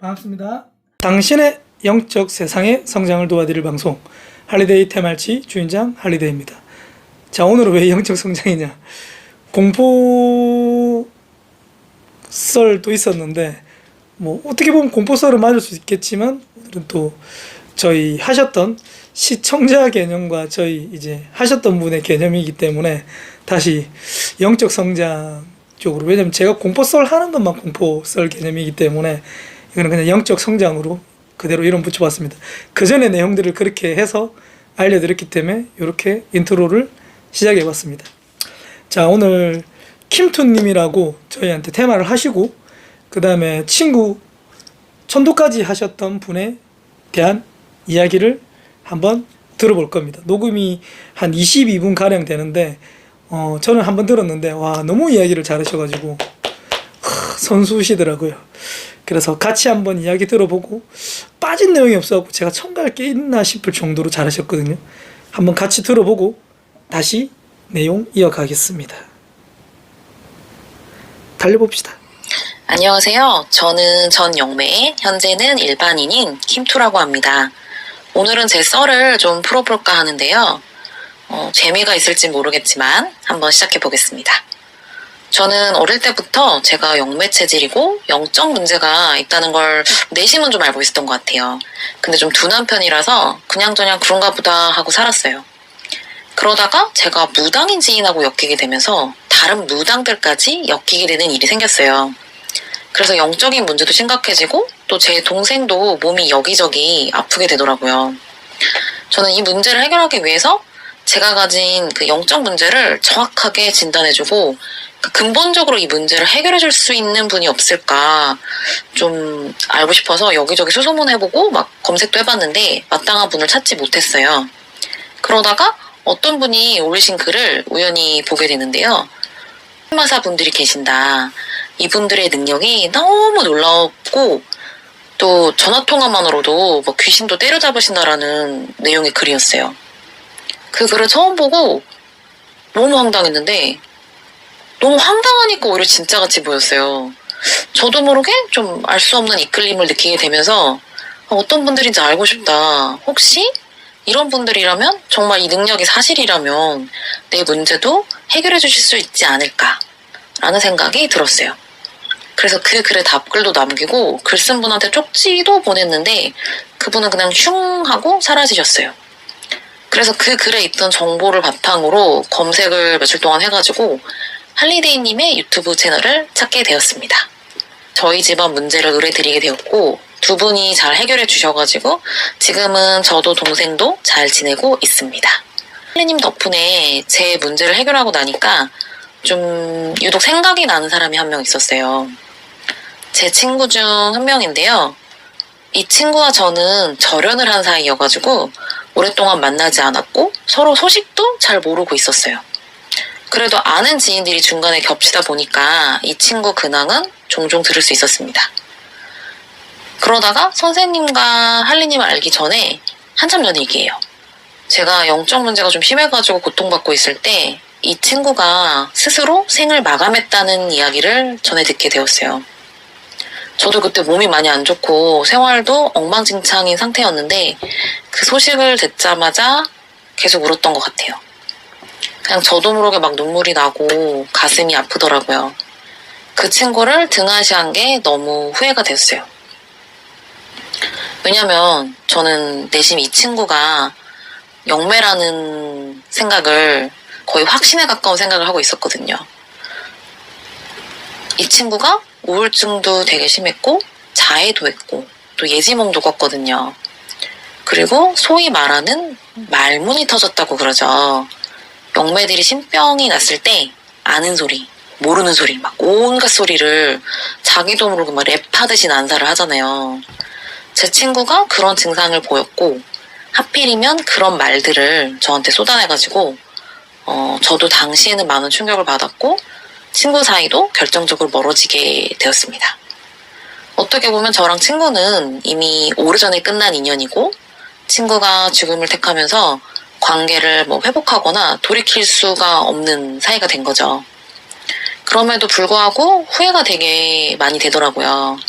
반갑습니다. 당신의 영적 세상의 성장을 도와드릴 방송 할리데이 테말치 주인장 할리데이입니다. 자, 오늘은 왜 영적 성장이냐, 공포썰도 있었는데 뭐 어떻게 보면 공포썰은 맞을 수 있겠지만, 오늘은 또 저희 하셨던 시청자 개념과 저희 이제 하셨던 분의 개념이기 때문에 다시 영적 성장 쪽으로, 왜냐면 제가 공포썰 하는 것만 공포썰 개념이기 때문에 이거는 그냥 영적 성장으로 그대로 이름 붙여봤습니다. 그 전에 내용들을 그렇게 해서 알려드렸기 때문에 이렇게 인트로를 시작해봤습니다. 자, 오늘 김투님이라고 저희한테 테마를 하시고, 그 다음에 친구 천도까지 하셨던 분에 대한 이야기를 한번 들어볼 겁니다. 녹음이 한 22분 가량 되는데 저는 한번 들었는데 와, 너무 이야기를 잘하셔가지고 선수시더라고요. 그래서 같이 한번 이야기 들어보고, 빠진 내용이 없어갖고 제가 첨가할 게 있나 싶을 정도로 잘하셨거든요. 한번 같이 들어보고 다시 내용 이어가겠습니다. 달려봅시다. 안녕하세요. 저는 전 영매의 현재는 일반인인 김투라고 합니다. 오늘은 제 썰을 좀 풀어볼까 하는데요. 재미가 있을지 모르겠지만 한번 시작해 보겠습니다. 저는 어릴 때부터 제가 영매 체질이고 영적 문제가 있다는 걸 내심은 좀 알고 있었던 것 같아요. 근데 좀 둔한 편이라서 그냥저냥 그런가 보다 하고 살았어요. 그러다가 제가 무당인 지인하고 엮이게 되면서 다른 무당들까지 엮이게 되는 일이 생겼어요. 그래서 영적인 문제도 심각해지고 또 제 동생도 몸이 여기저기 아프게 되더라고요. 저는 이 문제를 해결하기 위해서 제가 가진 그 영적 문제를 정확하게 진단해주고 근본적으로 이 문제를 해결해줄 수 있는 분이 없을까 좀 알고 싶어서 여기저기 수소문해보고 막 검색도 해봤는데 마땅한 분을 찾지 못했어요. 그러다가 어떤 분이 올리신 글을 우연히 보게 되는데요. 마사 분들이 계신다. 이분들의 능력이 너무 놀랍고 또 전화통화만으로도 뭐 귀신도 때려잡으신다라는 내용의 글이었어요. 그 글을 처음 보고 너무 황당했는데, 너무 황당하니까 오히려 진짜같이 보였어요. 저도 모르게 좀 알 수 없는 이끌림을 느끼게 되면서 어떤 분들인지 알고 싶다. 혹시 이런 분들이라면, 정말 이 능력이 사실이라면 내 문제도 해결해 주실 수 있지 않을까 라는 생각이 들었어요. 그래서 그 글에 답글도 남기고 글 쓴 분한테 쪽지도 보냈는데 그분은 그냥 슝 하고 사라지셨어요. 그래서 그 글에 있던 정보를 바탕으로 검색을 며칠 동안 해가지고 할리데이님의 유튜브 채널을 찾게 되었습니다. 저희 집안 문제를 의뢰드리게 되었고 두 분이 잘 해결해 주셔가지고 지금은 저도 동생도 잘 지내고 있습니다. 할리님 덕분에 제 문제를 해결하고 나니까 좀 유독 생각이 나는 사람이 한 명 있었어요. 제 친구 중 한 명인데요. 이 친구와 저는 절연을 한 사이여가지고 오랫동안 만나지 않았고 서로 소식도 잘 모르고 있었어요. 그래도 아는 지인들이 중간에 겹치다 보니까 이 친구 근황은 종종 들을 수 있었습니다. 그러다가 선생님과 할리님을 알기 전에 한참 전 얘기예요. 제가 영적 문제가 좀 심해가지고 고통받고 있을 때 이 친구가 스스로 생을 마감했다는 이야기를 전해 듣게 되었어요. 저도 그때 몸이 많이 안 좋고 생활도 엉망진창인 상태였는데 그 소식을 듣자마자 계속 울었던 것 같아요. 그냥 저도 모르게 막 눈물이 나고 가슴이 아프더라고요. 그 친구를 등한시한 게 너무 후회가 됐어요. 왜냐면 저는 내심 이 친구가 영매라는 생각을 거의 확신에 가까운 생각을 하고 있었거든요. 이 친구가 우울증도 되게 심했고 자해도 했고 또 예지몽도 꿨거든요. 그리고 소위 말하는 말문이 터졌다고 그러죠. 영매들이 신병이 났을 때 아는 소리, 모르는 소리, 막 온갖 소리를 자기도 모르게 막 랩하듯이 난사를 하잖아요. 제 친구가 그런 증상을 보였고 하필이면 그런 말들을 저한테 쏟아내가지고 저도 당시에는 많은 충격을 받았고 친구 사이도 결정적으로 멀어지게 되었습니다. 어떻게 보면 저랑 친구는 이미 오래전에 끝난 인연이고 친구가 죽음을 택하면서 관계를 회복하거나 돌이킬 수가 없는 사이가 된 거죠. 그럼에도 불구하고 후회가 되게 많이 되더라고요.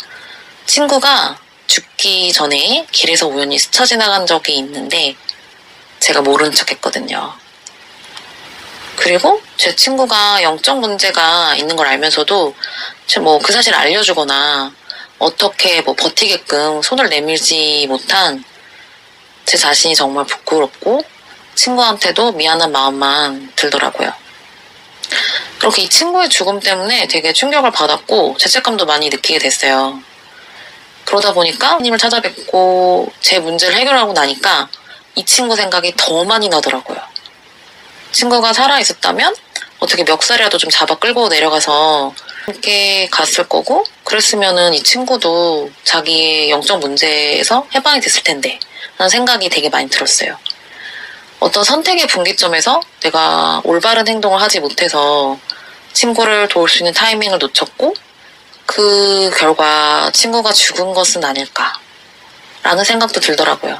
친구가 죽기 전에 길에서 우연히 스쳐 지나간 적이 있는데 제가 모른 척 했거든요. 그리고 제 친구가 영적 문제가 있는 걸 알면서도 뭐 그 사실을 알려주거나 어떻게 뭐 버티게끔 손을 내밀지 못한 제 자신이 정말 부끄럽고 친구한테도 미안한 마음만 들더라고요. 그렇게 이 친구의 죽음 때문에 되게 충격을 받았고 죄책감도 많이 느끼게 됐어요. 그러다 보니까 하나님을 찾아뵙고 제 문제를 해결하고 나니까 이 친구 생각이 더 많이 나더라고요. 친구가 살아있었다면 어떻게 멱살이라도 좀 잡아 끌고 내려가서 함께 갔을 거고 그랬으면은 이 친구도 자기의 영적 문제에서 해방이 됐을 텐데 라는 생각이 되게 많이 들었어요. 어떤 선택의 분기점에서 내가 올바른 행동을 하지 못해서 친구를 도울 수 있는 타이밍을 놓쳤고 그 결과 친구가 죽은 것은 아닐까라는 생각도 들더라고요.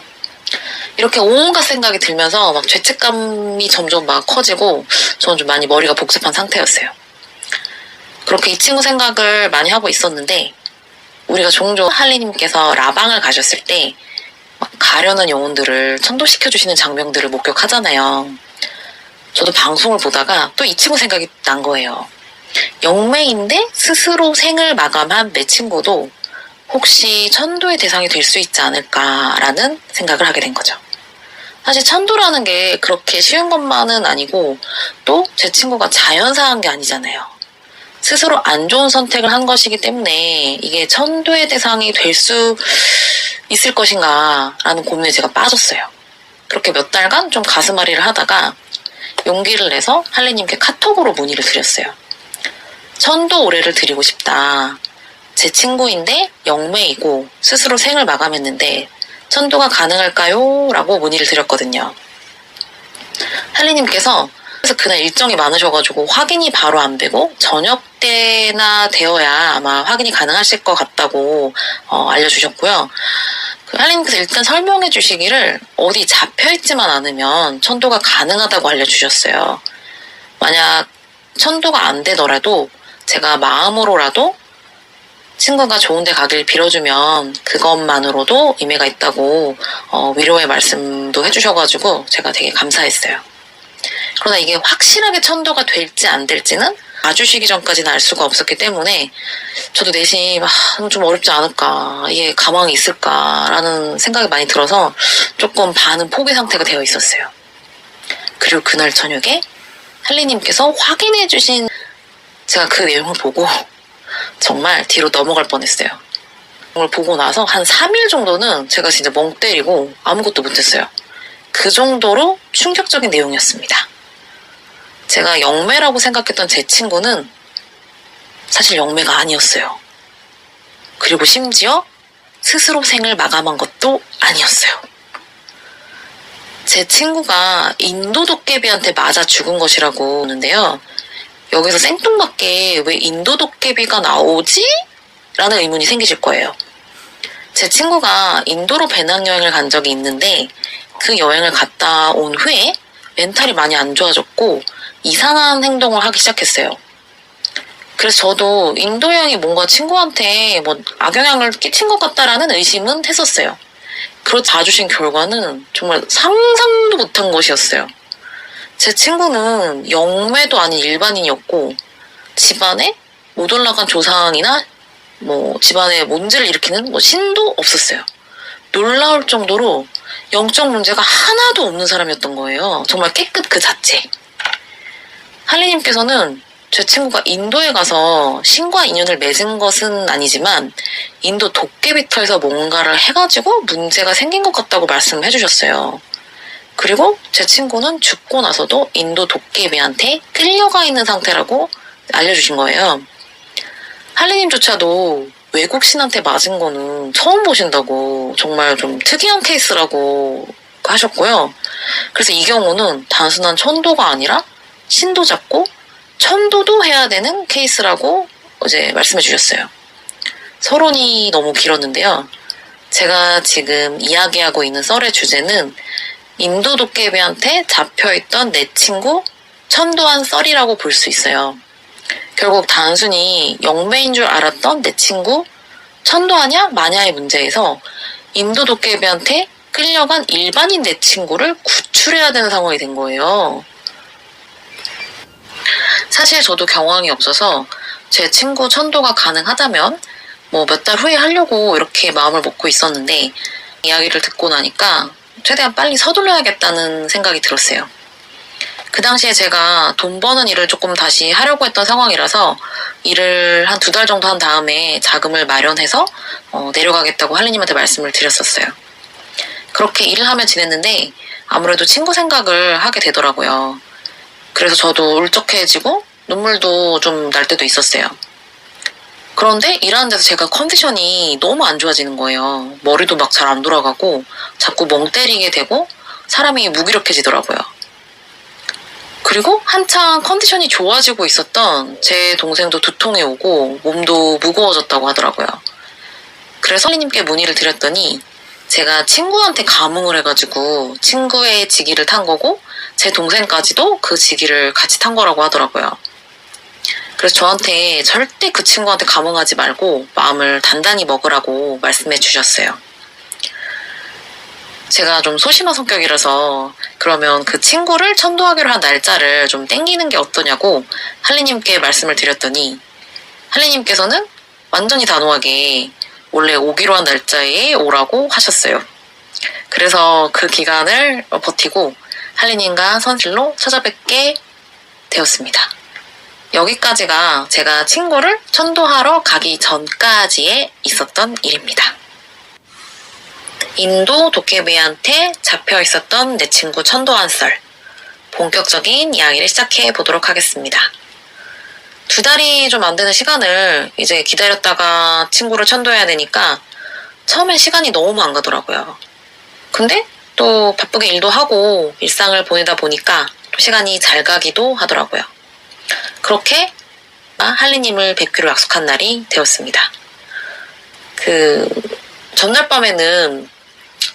이렇게 온갖 생각이 들면서 막 죄책감이 점점 막 커지고 저는 좀 많이 머리가 복잡한 상태였어요. 그렇게 이 친구 생각을 많이 하고 있었는데 우리가 종종 할리님께서 라방을 가셨을 때 막 가련한 영혼들을 천도시켜주시는 장면들을 목격하잖아요. 저도 방송을 보다가 또 이 친구 생각이 난 거예요. 영매인데 스스로 생을 마감한 내 친구도 혹시 천도의 대상이 될 수 있지 않을까라는 생각을 하게 된 거죠. 사실 천도라는 게 그렇게 쉬운 것만은 아니고 또 제 친구가 자연사한 게 아니잖아요. 스스로 안 좋은 선택을 한 것이기 때문에 이게 천도의 대상이 될 수 있을 것인가 라는 고민에 제가 빠졌어요. 그렇게 몇 달간 좀 가슴앓이를 하다가 용기를 내서 할리님께 카톡으로 문의를 드렸어요. 천도 오래를 드리고 싶다. 제 친구인데 영매이고 스스로 생을 마감했는데 천도가 가능할까요? 라고 문의를 드렸거든요. 할리님께서 그래서 그날 일정이 많으셔가지고 확인이 바로 안 되고 저녁 때나 되어야 아마 확인이 가능하실 것 같다고 알려주셨고요. 그 할리님께서 일단 설명해 주시기를 어디 잡혀있지만 않으면 천도가 가능하다고 알려주셨어요. 만약 천도가 안 되더라도 제가 마음으로라도 친구가 좋은 데 가길 빌어주면 그것만으로도 의미가 있다고 위로의 말씀도 해주셔가지고 제가 되게 감사했어요. 그러나 이게 확실하게 천도가 될지 안 될지는 봐주시기 전까지는 알 수가 없었기 때문에 저도 내심 좀 어렵지 않을까, 이게 가망이 있을까라는 생각이 많이 들어서 조금 반은 포기 상태가 되어 있었어요. 그리고 그날 저녁에 할리님께서 확인해주신 제가 그 내용을 보고 정말 뒤로 넘어갈 뻔했어요. 그걸 보고 나서 한 3일 정도는 제가 진짜 멍 때리고 아무것도 못했어요. 그 정도로 충격적인 내용이었습니다. 제가 영매라고 생각했던 제 친구는 사실 영매가 아니었어요. 그리고 심지어 스스로 생을 마감한 것도 아니었어요. 제 친구가 인도 도깨비한테 맞아 죽은 것이라고 하는데요. 여기서 생뚱맞게 왜 인도 도깨비가 나오지? 라는 의문이 생기실 거예요. 제 친구가 인도로 배낭여행을 간 적이 있는데 그 여행을 갔다 온 후에 멘탈이 많이 안 좋아졌고 이상한 행동을 하기 시작했어요. 그래서 저도 인도 여행이 뭔가 친구한테 뭐 악영향을 끼친 것 같다라는 의심은 했었어요. 그렇게 봐주신 결과는 정말 상상도 못한 것이었어요. 제 친구는 영매도 아닌 일반인이었고 집안에 못 올라간 조상이나 뭐 집안에 문제를 일으키는 뭐 신도 없었어요. 놀라울 정도로 영적 문제가 하나도 없는 사람이었던 거예요. 정말 깨끗 그 자체. 할리님께서는 제 친구가 인도에 가서 신과 인연을 맺은 것은 아니지만 인도 도깨비터에서 뭔가를 해가지고 문제가 생긴 것 같다고 말씀해 주셨어요. 그리고 제 친구는 죽고 나서도 인도 도깨비한테 끌려가 있는 상태라고 알려주신 거예요. 할리님조차도 외국 신한테 맞은 거는 처음 보신다고 정말 좀 특이한 케이스라고 하셨고요. 그래서 이 경우는 단순한 천도가 아니라 신도 잡고 천도도 해야 되는 케이스라고 이제 말씀해 주셨어요. 서론이 너무 길었는데요. 제가 지금 이야기하고 있는 썰의 주제는 인도 도깨비한테 잡혀있던 내 친구 천도한 썰이라고 볼 수 있어요. 결국 단순히 영매인 줄 알았던 내 친구 천도하냐 마냐의 문제에서 인도 도깨비한테 끌려간 일반인 내 친구를 구출해야 되는 상황이 된 거예요. 사실 저도 경황이 없어서 제 친구 천도가 가능하다면 뭐 몇 달 후에 하려고 이렇게 마음을 먹고 있었는데, 이야기를 듣고 나니까 최대한 빨리 서둘러야겠다는 생각이 들었어요. 그 당시에 제가 돈 버는 일을 조금 다시 하려고 했던 상황이라서 일을 한 2달 정도 한 다음에 자금을 마련해서 내려가겠다고 할리님한테 말씀을 드렸었어요. 그렇게 일을 하며 지냈는데 아무래도 친구 생각을 하게 되더라고요. 그래서 저도 울적해지고 눈물도 좀 날 때도 있었어요. 그런데 일하는 데서 제가 컨디션이 너무 안 좋아지는 거예요. 머리도 막 잘 안 돌아가고 자꾸 멍 때리게 되고 사람이 무기력해지더라고요. 그리고 한창 컨디션이 좋아지고 있었던 제 동생도 두통이 오고 몸도 무거워졌다고 하더라고요. 그래서 할리님께 문의를 드렸더니 제가 친구한테 감흥을 해가지고 친구의 지기를 탄 거고 제 동생까지도 그 지기를 같이 탄 거라고 하더라고요. 그래서 저한테 절대 그 친구한테 감흥하지 말고 마음을 단단히 먹으라고 말씀해 주셨어요. 제가 좀 소심한 성격이라서 그러면 그 친구를 천도하기로 한 날짜를 좀 땡기는 게 어떠냐고 할리님께 말씀을 드렸더니 할리님께서는 완전히 단호하게 원래 오기로 한 날짜에 오라고 하셨어요. 그래서 그 기간을 버티고 할리님과 선실로 찾아뵙게 되었습니다. 여기까지가 제가 친구를 천도하러 가기 전까지에 있었던 일입니다. 인도 도깨비한테 잡혀 있었던 내 친구 천도한 썰. 본격적인 이야기를 시작해 보도록 하겠습니다. 2달이 좀 안 되는 시간을 이제 기다렸다가 친구를 천도해야 되니까 처음엔 시간이 너무 안 가더라고요. 근데 또 바쁘게 일도 하고 일상을 보내다 보니까 또 시간이 잘 가기도 하더라고요. 그렇게 할리님을 뵙기로 약속한 날이 되었습니다. 그 전날 밤에는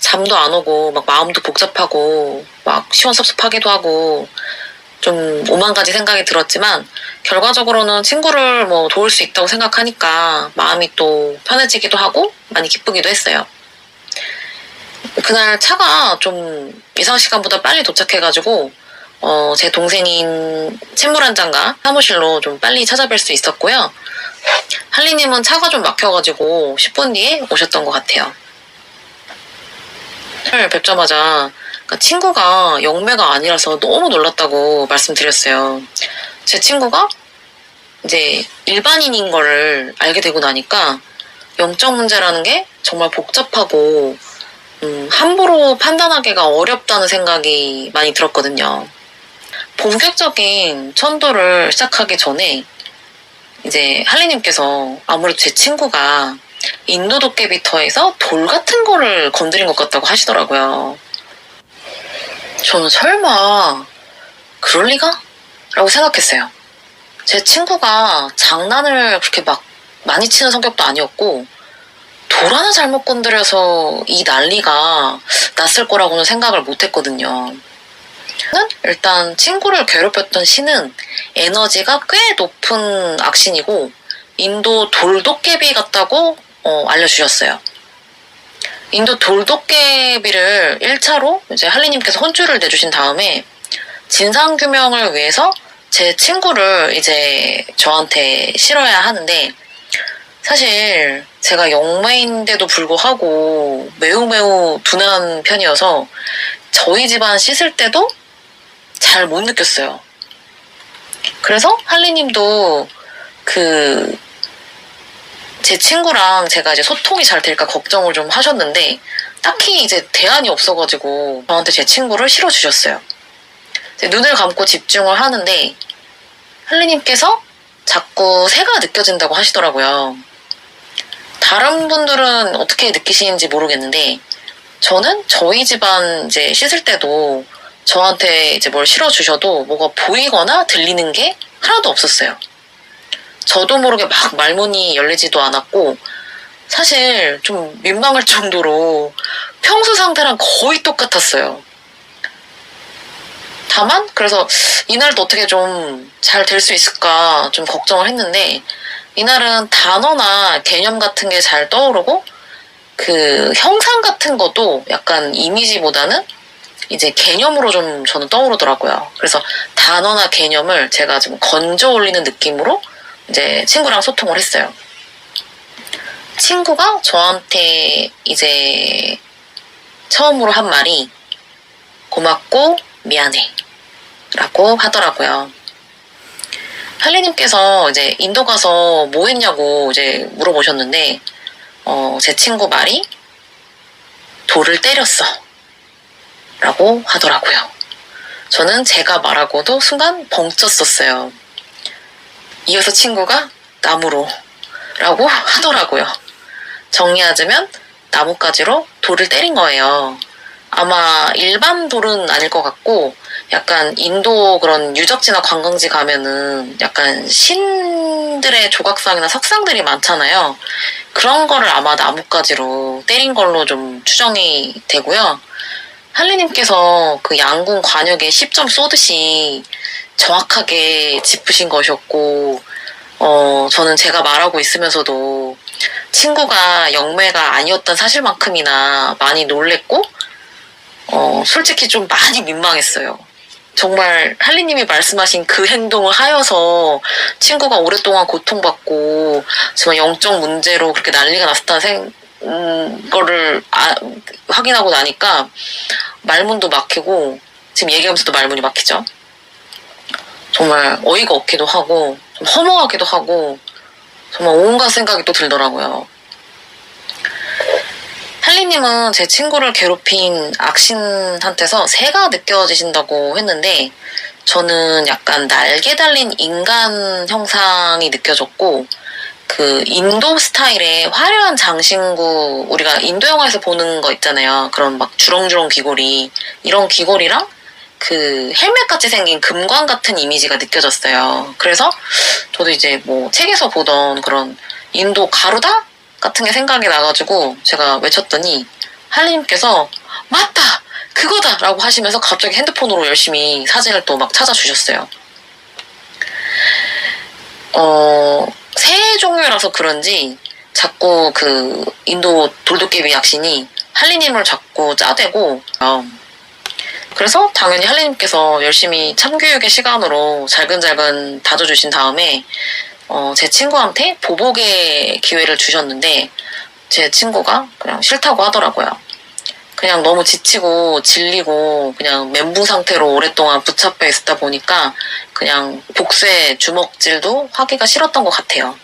잠도 안 오고 막 마음도 복잡하고 막 시원섭섭하기도 하고 좀 오만 가지 생각이 들었지만 결과적으로는 친구를 뭐 도울 수 있다고 생각하니까 마음이 또 편해지기도 하고 많이 기쁘기도 했어요. 그날 차가 좀 예상 시간보다 빨리 도착해가지고 제 동생인 쇳물 한 잔과 사무실로 좀 빨리 찾아뵐 수 있었고요. 할리님은 차가 좀 막혀가지고 10분 뒤에 오셨던 것 같아요. 뵙자마자 친구가 영매가 아니라서 너무 놀랐다고 말씀드렸어요. 제 친구가 이제 일반인인 거를 알게 되고 나니까 영적 문제라는 게 정말 복잡하고 함부로 판단하기가 어렵다는 생각이 많이 들었거든요. 본격적인 천도를 시작하기 전에 이제 할리님께서 아무래도 제 친구가 인도 도깨비터에서 돌 같은 거를 건드린 것 같다고 하시더라고요. 저는 설마 그럴 리가? 라고 생각했어요. 제 친구가 장난을 그렇게 막 많이 치는 성격도 아니었고 돌 하나 잘못 건드려서 이 난리가 났을 거라고는 생각을 못했거든요. 일단 친구를 괴롭혔던 신은 에너지가 꽤 높은 악신이고 인도 돌도깨비 같다고 알려주셨어요. 인도 돌도깨비를 1차로 이제 할리님께서 혼쭐을 내주신 다음에 진상규명을 위해서 제 친구를 이제 저한테 실어야 하는데, 사실 제가 영매인데도 불구하고 매우 둔한 편이어서 저희 집안 씻을 때도 잘 못 느꼈어요. 그래서 할리님도 제 친구랑 제가 이제 소통이 잘 될까 걱정을 좀 하셨는데 딱히 이제 대안이 없어가지고 저한테 제 친구를 실어주셨어요. 눈을 감고 집중을 하는데 할리님께서 자꾸 새가 느껴진다고 하시더라고요. 다른 분들은 어떻게 느끼시는지 모르겠는데 저는 저희 집안 이제 씻을 때도 저한테 이제 뭘 실어주셔도 뭐가 보이거나 들리는 게 하나도 없었어요. 저도 모르게 막 말문이 열리지도 않았고 사실 좀 민망할 정도로 평소 상태랑 거의 똑같았어요. 다만 그래서 이날도 어떻게 좀 잘 될 수 있을까 좀 걱정을 했는데 이날은 단어나 개념 같은 게 잘 떠오르고 그 형상 같은 것도 약간 이미지보다는 이제 개념으로 좀 저는 떠오르더라고요. 그래서 단어나 개념을 제가 좀 건져 올리는 느낌으로 이제 친구랑 소통을 했어요. 친구가 저한테 이제 처음으로 한 말이 고맙고 미안해 라고 하더라고요. 할리님께서 이제 인도 가서 뭐 했냐고 이제 물어보셨는데, 제 친구 말이 돌을 때렸어 라고 하더라고요. 저는 제가 말하고도 순간 벙쪘었어요. 이어서 친구가 나무로 라고 하더라고요. 정리하자면 나뭇가지로 돌을 때린 거예요. 아마 일반 돌은 아닐 것 같고 약간 인도 그런 유적지나 관광지 가면은 약간 신들의 조각상이나 석상들이 많잖아요. 그런 거를 아마 나뭇가지로 때린 걸로 좀 추정이 되고요. 할리님께서 그 양궁 관역에 10점 쏘듯이 정확하게 짚으신 것이었고, 저는 제가 말하고 있으면서도 친구가 영매가 아니었던 사실만큼이나 많이 놀랬고, 솔직히 좀 많이 민망했어요. 정말 할리님이 말씀하신 그 행동을 하여서 친구가 오랫동안 고통받고 정말 영적 문제로 그렇게 난리가 났다는 거를 확인하고 나니까 말문도 막히고, 지금 얘기하면서도 말문이 막히죠. 정말 어이가 없기도 하고 좀 허무하기도 하고 정말 온갖 생각이 또 들더라고요. 할리님은 제 친구를 괴롭힌 악신한테서 새가 느껴지신다고 했는데, 저는 약간 날개 달린 인간 형상이 느껴졌고, 그 인도 스타일의 화려한 장신구, 우리가 인도 영화에서 보는 거 있잖아요. 그런 막 주렁주렁 귀걸이, 이런 귀걸이랑 그 헬멧같이 생긴 금관 같은 이미지가 느껴졌어요. 그래서 저도 이제 뭐 책에서 보던 그런 인도 가루다 같은 게 생각이 나가지고 제가 외쳤더니 할리님께서 맞다! 그거다! 라고 하시면서 갑자기 핸드폰으로 열심히 사진을 또 막 찾아주셨어요. 새 종류라서 그런지 자꾸 그 인도 돌도깨비 약신이 할리님을 자꾸 짜대고, 그래서 당연히 할리님께서 열심히 참교육의 시간으로 잘근잘근 다져주신 다음에 제 친구한테 보복의 기회를 주셨는데, 제 친구가 그냥 싫다고 하더라고요. 그냥 너무 지치고 질리고 그냥 멘붕 상태로 오랫동안 붙잡혀 있었다 보니까 그냥 복수의 주먹질도 하기가 싫었던 것 같아요.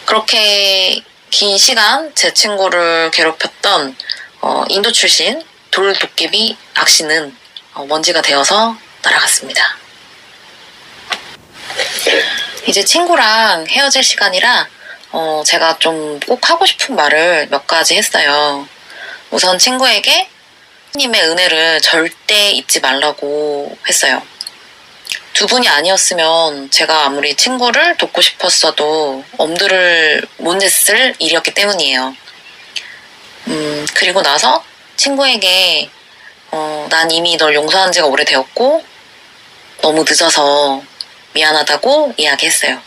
그렇게 긴 시간 제 친구를 괴롭혔던 인도 출신 돌도깨비 악신은 먼지가 되어서 날아갔습니다. 이제 친구랑 헤어질 시간이라 제가 좀 꼭 하고 싶은 말을 몇 가지 했어요. 우선 친구에게 하나님의 은혜를 절대 잊지 말라고 했어요. 두 분이 아니었으면 제가 아무리 친구를 돕고 싶었어도 엄두를 못 냈을 일이었기 때문이에요. 그리고 나서 친구에게 난 이미 널 용서한 지가 오래되었고 너무 늦어서 미안하다고 이야기했어요.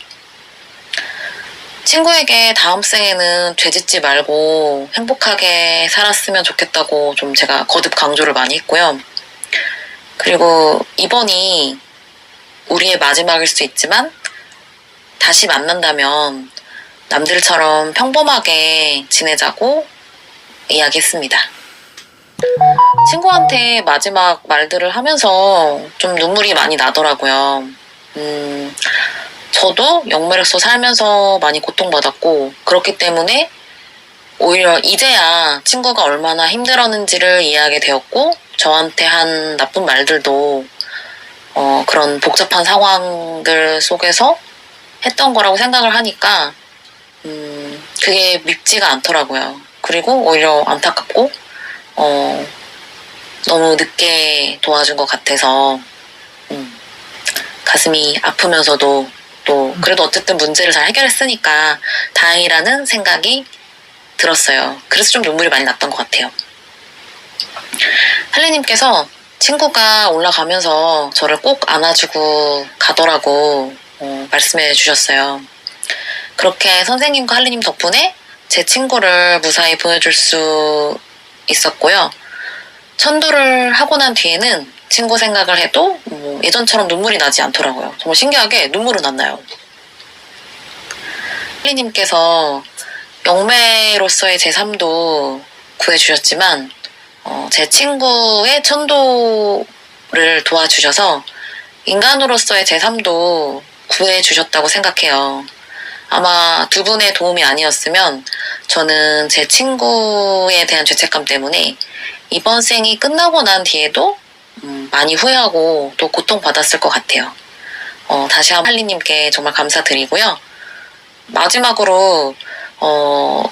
친구에게 다음 생에는 죄짓지 말고 행복하게 살았으면 좋겠다고 좀 제가 거듭 강조를 많이 했고요. 그리고 이번이 우리의 마지막일 수 있지만 다시 만난다면 남들처럼 평범하게 지내자고 이야기했습니다. 친구한테 마지막 말들을 하면서 좀 눈물이 많이 나더라고요. 저도 영매로서 살면서 많이 고통받았고, 그렇기 때문에 오히려 이제야 친구가 얼마나 힘들었는지를 이해하게 되었고, 저한테 한 나쁜 말들도 그런 복잡한 상황들 속에서 했던 거라고 생각을 하니까 그게 밉지가 않더라고요. 그리고 오히려 안타깝고 너무 늦게 도와준 것 같아서 가슴이 아프면서도 또 그래도 어쨌든 문제를 잘 해결했으니까 다행이라는 생각이 들었어요. 그래서 좀 눈물이 많이 났던 것 같아요. 할리님께서 친구가 올라가면서 저를 꼭 안아주고 가더라고 말씀해 주셨어요. 그렇게 선생님과 할리님 덕분에 제 친구를 무사히 보내줄 수 있었고요. 천도를 하고 난 뒤에는 친구 생각을 해도 예전처럼 눈물이 나지 않더라고요. 정말 신기하게 눈물은 안 나요. 할리님께서 영매로서의 제 삶도 구해주셨지만 제 친구의 천도를 도와주셔서 인간으로서의 제 삶도 구해주셨다고 생각해요. 아마 두 분의 도움이 아니었으면 저는 제 친구에 대한 죄책감 때문에 이번 생이 끝나고 난 뒤에도 많이 후회하고 또 고통받았을 것 같아요. 다시 한번 할리님께 정말 감사드리고요. 마지막으로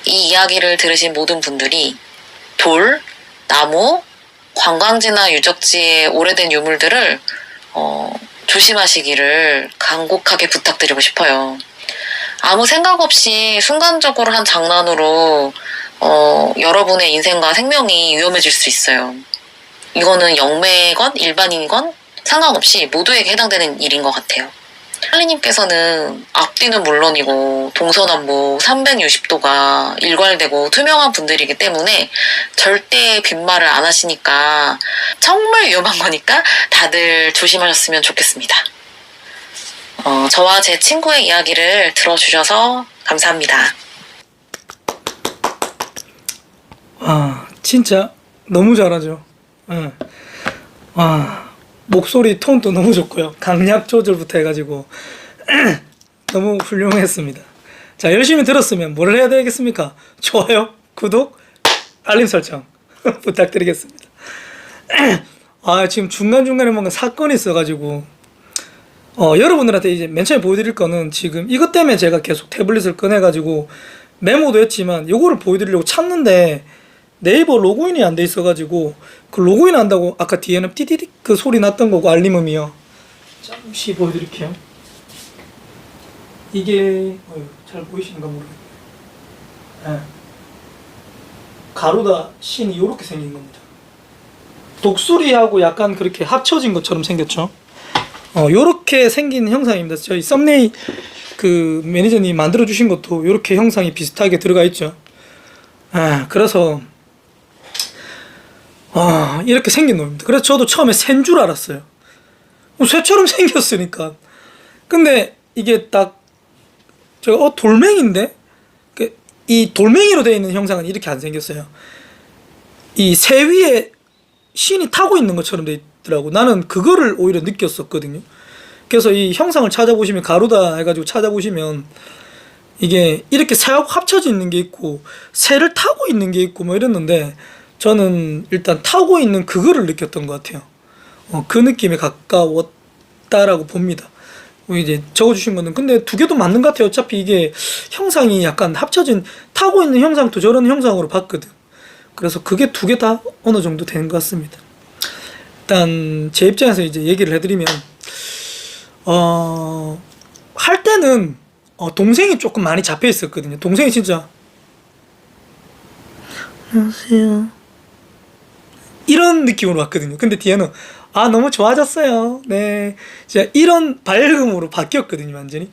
이 이야기를 들으신 모든 분들이 돌, 나무, 관광지나 유적지의 오래된 유물들을 조심하시기를 간곡하게 부탁드리고 싶어요. 아무 생각 없이 순간적으로 한 장난으로 여러분의 인생과 생명이 위험해질 수 있어요. 이거는 영매건 일반인이건 상관없이 모두에게 해당되는 일인 것 같아요. 할리님께서는 앞뒤는 물론이고 동서남북 360도가 일괄되고 투명한 분들이기 때문에 절대 빈말을 안 하시니까 정말 위험한 거니까 다들 조심하셨으면 좋겠습니다. 저와 제 친구의 이야기를 들어주셔서 감사합니다. 진짜 너무 잘하죠. 응. 목소리 톤도 너무 좋고요. 강약 조절부터 해가지고 너무 훌륭했습니다. 자, 열심히 들었으면 뭘 해야 되겠습니까? 좋아요, 구독, 알림 설정 부탁드리겠습니다. 지금 중간중간에 뭔가 사건이 있어가지고 여러분들한테 이제 맨 처음에 보여드릴 거는 지금 이것 때문에 제가 계속 태블릿을 꺼내가지고 메모도 했지만 요거를 보여드리려고 찾는데 네이버 로그인이 안 돼 있어가지고 그 로그인 한다고 아까 뒤에는 띠디디 그 소리 났던 거고 알림음이요. 잠시 보여드릴게요. 이게 잘 보이시는가 모르겠네. 네. 가루다 신이 요렇게 생긴 겁니다. 독수리하고 약간 그렇게 합쳐진 것처럼 생겼죠. 요렇게 생긴 형상입니다. 저희 썸네일 그 매니저님이 만들어 주신 것도 요렇게 형상이 비슷하게 들어가 있죠. 그래서 이렇게 생긴 놈입니다. 그래서 저도 처음에 새인 줄 알았어요. 새처럼 생겼으니까. 근데 이게 딱 제가 돌멩이인데 이 돌멩이로 되어 있는 형상은 이렇게 안 생겼어요. 이 새 위에 신이 타고 있는 것처럼 되어 있더라고. 나는 그거를 오히려 느꼈었거든요. 그래서 이 형상을 찾아보시면 가루다 해가지고 찾아보시면 이게 이렇게 새하고 합쳐져 있는 게 있고 새를 타고 있는 게 있고 뭐 이랬는데 저는 일단 타고 있는 그거를 느꼈던 것 같아요. 그 느낌에 가까웠다라고 봅니다. 이제 적어주신 거는 근데 두 개도 맞는 것 같아요. 어차피 이게 형상이 약간 합쳐진 타고 있는 형상도 저런 형상으로 봤거든. 그래서 그게 두 개 다 어느 정도 되는 것 같습니다. 일단 제 입장에서 이제 얘기를 해드리면 할 때는 동생이 조금 많이 잡혀 있었거든요. 동생이 진짜 안녕하세요 이런 느낌으로 왔거든요. 근데 뒤에는 너무 좋아졌어요. 네, 진짜 이런 밝음으로 바뀌었거든요. 완전히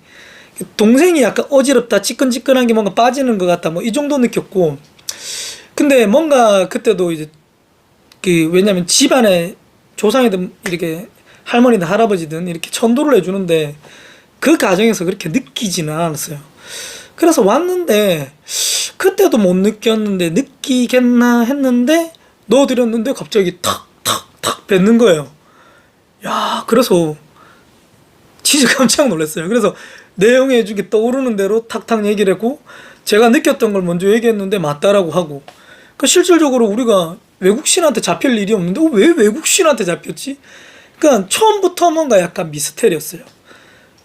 동생이 약간 어지럽다, 찌끈찌끈한 게 뭔가 빠지는 것 같다, 뭐 이 정도 느꼈고. 근데 뭔가 그때도 이제 왜냐면 집안에 조상이든 이렇게 할머니든 할아버지든 이렇게 천도를 해주는데 그 과정에서 그렇게 느끼지는 않았어요. 그래서 왔는데 그때도 못 느꼈는데 느끼겠나 했는데 넣어드렸는데 갑자기 탁탁탁 뱉는 거예요. 야, 그래서 진짜 깜짝 놀랐어요. 그래서 내용에 이렇게 떠오르는 대로 탁탁 얘기를 했고 제가 느꼈던 걸 먼저 얘기했는데 맞다라고 하고. 실질적으로 우리가 외국 신한테 잡힐 일이 없는데 왜 외국 신한테 잡혔지? 그러니까 처음부터 뭔가 약간 미스테리였어요.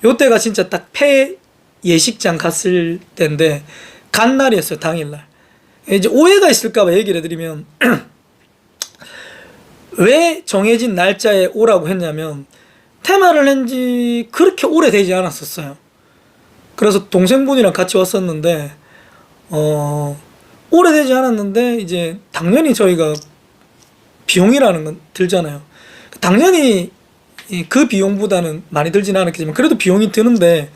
요때가 진짜 딱 폐 예식장 갔을 때인데 간 날이었어요. 당일날. 이제 오해가 있을까봐 얘기를 해드리면 왜 정해진 날짜에 오라고 했냐면 테마를 한 지 그렇게 오래되지 않았었어요. 그래서 동생분이랑 같이 왔었는데 오래되지 않았는데 이제 당연히 저희가 비용이라는 건 들잖아요. 당연히 그 비용보다는 많이 들지는 않았겠지만 그래도 비용이 드는데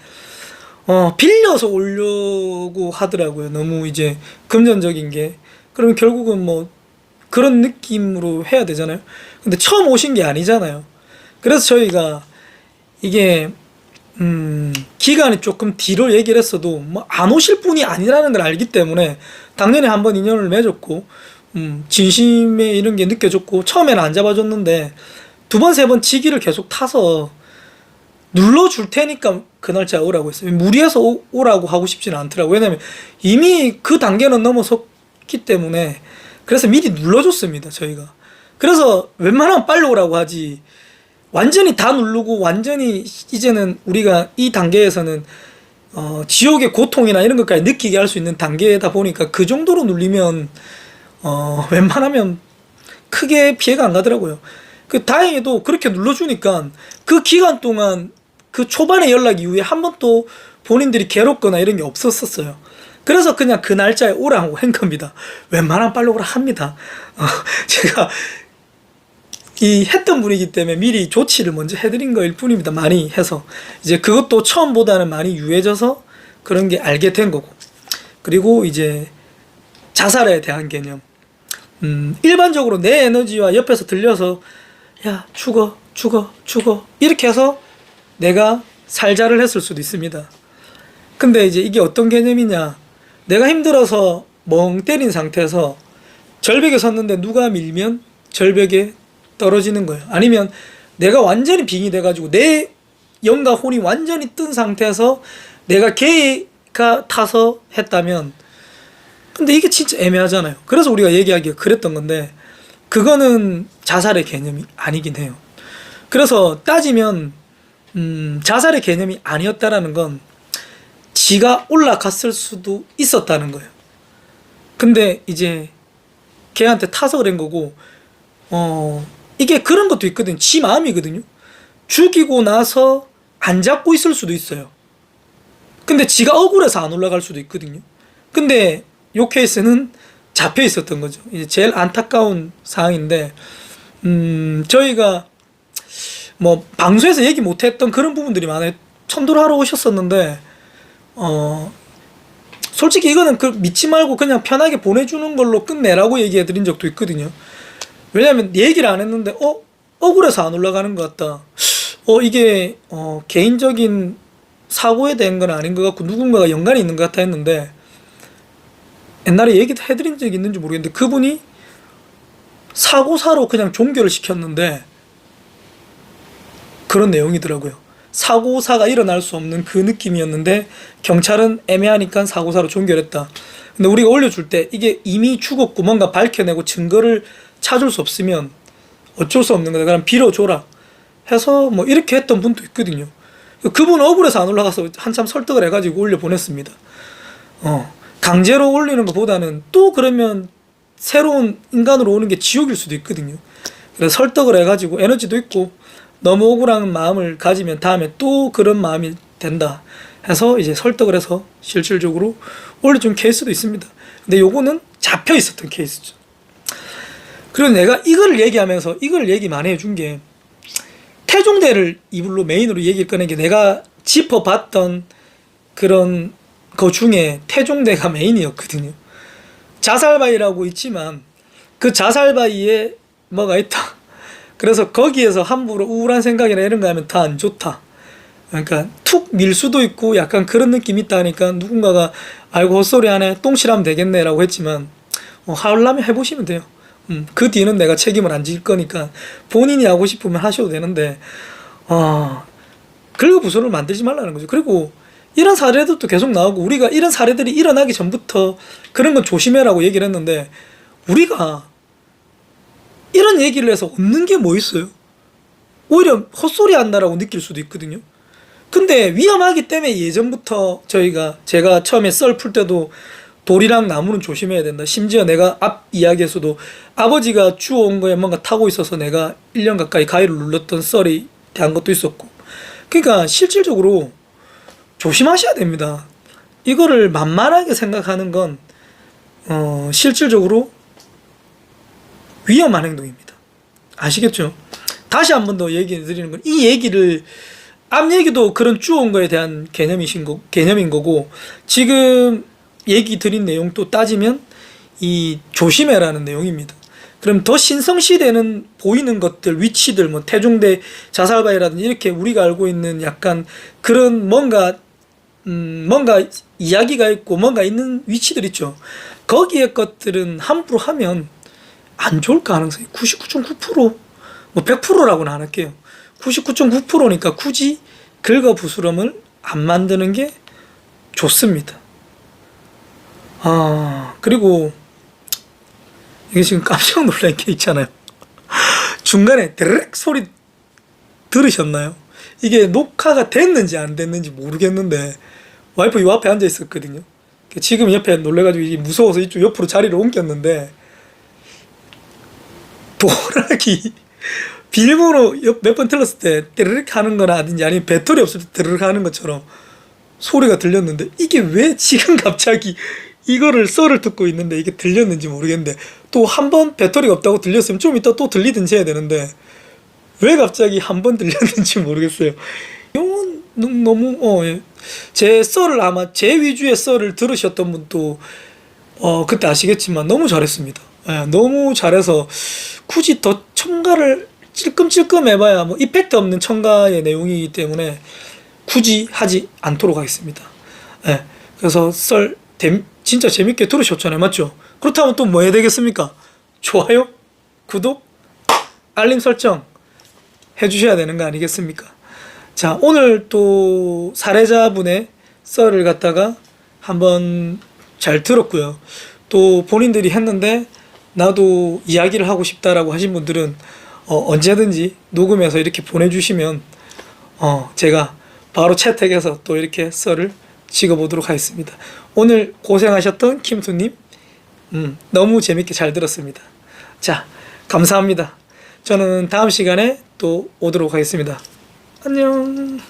빌려서 오려고 하더라고요. 너무 이제 금전적인 게. 그러면 결국은 뭐 그런 느낌으로 해야 되잖아요. 근데 처음 오신 게 아니잖아요. 그래서 저희가 이게 기간이 조금 뒤로 얘기를 했어도 뭐 안 오실 분이 아니라는 걸 알기 때문에 당연히 한번 인연을 맺었고 진심에 이런 게 느껴졌고 처음에는 안 잡아줬는데 두 번, 세 번 지기를 계속 타서 눌러줄 테니까 그 날짜 오라고 했어요. 무리해서 오라고 하고 싶지는 않더라고요. 왜냐면 이미 그 단계는 넘어섰기 때문에 그래서 미리 눌러줬습니다. 저희가. 그래서 웬만하면 빨리 오라고 하지 완전히 다 누르고 완전히 이제는 우리가 이 단계에서는 지옥의 고통이나 이런 것까지 느끼게 할 수 있는 단계다 보니까 그 정도로 눌리면 웬만하면 크게 피해가 안 가더라고요. 그 다행히도 그렇게 눌러주니까 그 기간 동안 그 초반에 연락 이후에 한 번도 본인들이 괴롭거나 이런 게 없었었어요. 그래서 그냥 그 날짜에 오라고 한 겁니다. 웬만하면 빨리 오라 합니다. 제가 이 했던 분이기 때문에 미리 조치를 먼저 해드린 거일 뿐입니다. 많이 해서 이제 그것도 처음보다는 많이 유해져서 그런 게 알게 된 거고. 그리고 이제 자살에 대한 개념. 일반적으로 내 에너지와 옆에서 들려서 야 죽어 죽어 죽어 이렇게 해서 내가 살자를 했을 수도 있습니다. 근데 이제 이게 어떤 개념이냐, 내가 힘들어서 멍 때린 상태에서 절벽에 섰는데 누가 밀면 절벽에 떨어지는 거예요. 아니면 내가 완전히 빙이 돼가지고 내 영과 혼이 완전히 뜬 상태에서 내가 개가 타서 했다면, 근데 이게 진짜 애매하잖아요. 그래서 우리가 얘기하기가 그랬던 건데 그거는 자살의 개념이 아니긴 해요. 그래서 따지면 자살의 개념이 아니었다라는 건 지가 올라갔을 수도 있었다는 거예요. 근데 이제 걔한테 타서 그런 거고, 이게 그런 것도 있거든요. 지 마음이거든요. 죽이고 나서 안 잡고 있을 수도 있어요. 근데 지가 억울해서 안 올라갈 수도 있거든요. 근데 요 케이스는 잡혀 있었던 거죠. 이제 제일 안타까운 상황인데, 저희가 뭐 방송에서 얘기 못했던 그런 부분들이 많아요. 천도를 하러 오셨었는데, 솔직히 이거는 그 믿지 말고 그냥 편하게 보내주는 걸로 끝내라고 얘기해 드린 적도 있거든요. 왜냐면 얘기를 안 했는데 억울해서 안 올라가는 것 같다. 이게 개인적인 사고에 대한 건 아닌 것 같고 누군가가 연관이 있는 것 같아 했는데, 옛날에 얘기도 해드린 적이 있는지 모르겠는데 그분이 사고사로 그냥 종결을 시켰는데 그런 내용이더라고요. 사고사가 일어날 수 없는 그 느낌이었는데 경찰은 애매하니까 사고사로 종결했다. 근데 우리가 올려줄 때 이게 이미 죽었고 뭔가 밝혀내고 증거를 찾을 수 없으면 어쩔 수 없는 거다. 그럼 빌어줘라 해서 뭐 이렇게 했던 분도 있거든요. 그분 억울해서 안 올라가서 한참 설득을 해가지고 올려보냈습니다. 강제로 올리는 것보다는 또 그러면 새로운 인간으로 오는 게 지옥일 수도 있거든요. 그래서 설득을 해가지고 에너지도 있고 너무 억울한 마음을 가지면 다음에 또 그런 마음이 된다 해서 이제 설득을 해서 실질적으로 올려준 케이스도 있습니다. 근데 요거는 잡혀 있었던 케이스죠. 그리고 내가 이걸 얘기하면서 이걸 얘기 많이 해준 게, 태종대를 이불로 메인으로 얘기를 꺼낸 게 내가 짚어봤던 그런 그 중에 태종대가 메인이었거든요. 자살바위라고 있지만 그 자살바위에 뭐가 있다. 그래서 거기에서 함부로 우울한 생각이나 이런 거 하면 다 안 좋다. 그러니까 툭 밀 수도 있고 약간 그런 느낌이 있다 하니까 누군가가 아이고 헛소리 하네, 똥칠하면 되겠네 라고 했지만 하려면 해보시면 돼요. 그 뒤는 내가 책임을 안 질 거니까 본인이 하고 싶으면 하셔도 되는데 긁어부스럼을 만들지 말라는 거죠. 그리고 이런 사례들도 계속 나오고, 우리가 이런 사례들이 일어나기 전부터 그런 건 조심해라고 얘기를 했는데, 우리가 이런 얘기를 해서 얻는 게 뭐 있어요? 오히려 헛소리 한다라고 느낄 수도 있거든요. 근데 위험하기 때문에 예전부터 제가 처음에 썰 풀 때도 돌이랑 나무는 조심해야 된다. 심지어 내가 앞 이야기에서도 아버지가 주워온 거에 뭔가 타고 있어서 내가 1년 가까이 가위를 눌렀던 썰이 대한 것도 있었고. 그러니까 실질적으로 조심하셔야 됩니다. 이거를 만만하게 생각하는 건 실질적으로 위험한 행동입니다. 아시겠죠? 다시 한 번 더 얘기해 드리는 건, 이 얘기를 앞 얘기도 그런 주온 거에 대한 개념인 거고, 지금 얘기 드린 내용도 따지면 이 조심해라는 내용입니다. 그럼 더 신성시대는 보이는 것들, 위치들, 뭐 태종대 자살바위라든지 이렇게 우리가 알고 있는 약간 그런 뭔가 이야기가 있고 뭔가 있는 위치들 있죠. 거기에 것들은 함부로 하면 안 좋을 가능성이 99.9%, 뭐 100%라고는 안 할게요. 99.9%니까 굳이 긁어부스럼을 안 만드는 게 좋습니다. 그리고 이게 지금 깜짝 놀란 게 있잖아요. 중간에 드르륵 소리 들으셨나요? 이게 녹화가 됐는지 안 됐는지 모르겠는데 와이프 요 앞에 앉아 있었거든요. 지금 옆에 놀래가지고 이게 무서워서 이쪽 옆으로 자리를 옮겼는데 도락이 비밀번호 몇 번 틀었을 때 드르륵 하는 거라든지 아니면 배터리 없을 때 드르륵 하는 것처럼 소리가 들렸는데 이게 왜 지금 갑자기 이거를 썰을 듣고 있는데 이게 들렸는지 모르겠는데 또 한 번 배터리가 없다고 들렸으면 좀 이따 또 들리든지 해야 되는데 왜 갑자기 한 번 들렸는지 모르겠어요. 이건 너무 예. 제 썰을 아마 제 위주의 썰을 들으셨던 분도 그때 아시겠지만 너무 잘했습니다. 예, 너무 잘해서 굳이 더 첨가를 찔끔찔끔 해봐야 뭐 이펙트 없는 첨가의 내용이기 때문에 굳이 하지 않도록 하겠습니다. 예, 그래서 썰 진짜 재밌게 들으셨잖아요. 맞죠? 그렇다면 또 뭐 해야 되겠습니까? 좋아요, 구독, 알림 설정 해주셔야 되는 거 아니겠습니까? 자, 오늘 또 사례자분의 썰을 갖다가 한번 잘 들었고요. 또 본인들이 했는데 나도 이야기를 하고 싶다라고 하신 분들은 언제든지 녹음해서 이렇게 보내주시면 제가 바로 채택해서 또 이렇게 썰을 찍어보도록 하겠습니다. 오늘 고생하셨던 김투님 너무 재밌게 잘 들었습니다. 자, 감사합니다. 저는 다음 시간에 또 오도록 하겠습니다. 안녕.